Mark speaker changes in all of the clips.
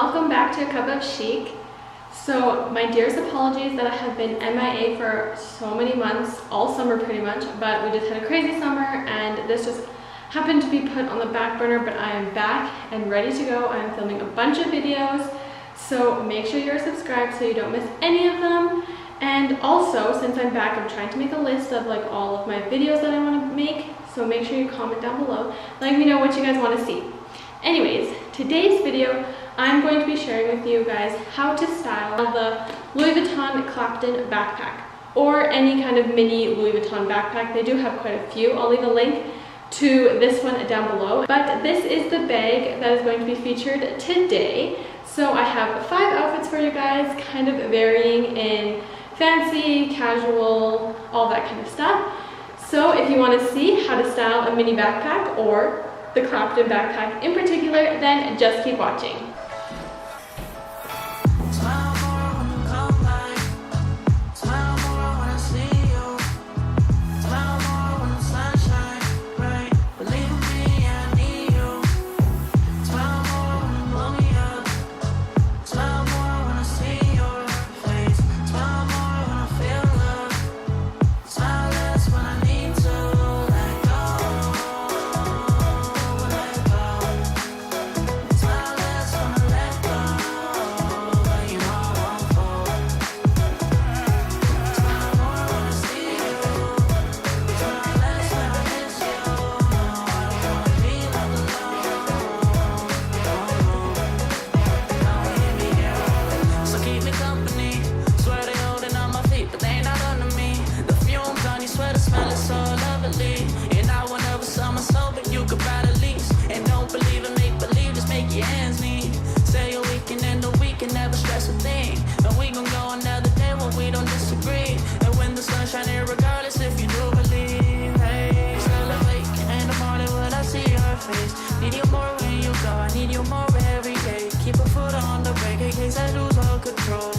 Speaker 1: welcome back to a Cup of Chic. So my dearest apologies that I have been MIA for so many months, all summer pretty much, but we just had a crazy summer and this just happened to be put on the back burner, but I am back and ready to go. I'm filming a bunch of videos, so make sure you're subscribed so you don't miss any of them. And also, since I'm back, I'm trying to make a list of like all of my videos that I want to make, so make sure you comment down below, let me know what you guys want to see. Anyways, today's video, I'm going to be sharing with you guys how to style the Louis Vuitton Clapton backpack, or any kind of mini Louis Vuitton backpack. They do have quite a few. I'll leave a link to this one down below. But this is the bag that is going to be featured today. So I have 5 outfits for you guys, kind of varying in fancy, casual, all that kind of stuff. So if you want to see how to style a mini backpack or the Clapton backpack in particular, then just keep watching.
Speaker 2: Need you more when you go, I need you more every day. Keep a foot on the brake in case I lose all control.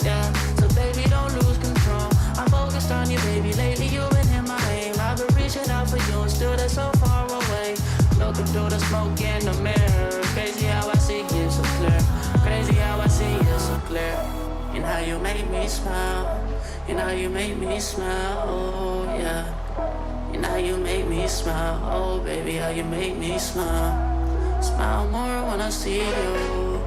Speaker 2: Yeah, so baby don't lose control. I'm focused on you, baby, lately you've been in my aim. I've been reaching out for you and still they're so far away. Looking through the smoke in the mirror. Crazy how I see you so clear. Crazy how I see you so clear. And how you make me smile. And how you make me smile, oh yeah. And how you make me smile, oh baby, how you make me smile. Smile more when I see you.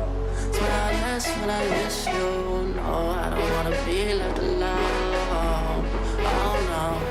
Speaker 2: Smile less when I miss you. No, I don't wanna be left alone. Oh no.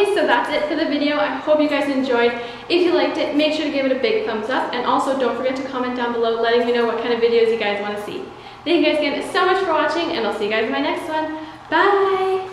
Speaker 1: Okay, so that's it for the video. I hope you guys enjoyed. If you liked it, make sure to give it a big thumbs up, and also don't forget to comment down below letting me know what kind of videos you guys want to see. Thank you guys again so much for watching, and I'll see you guys in my next one. Bye!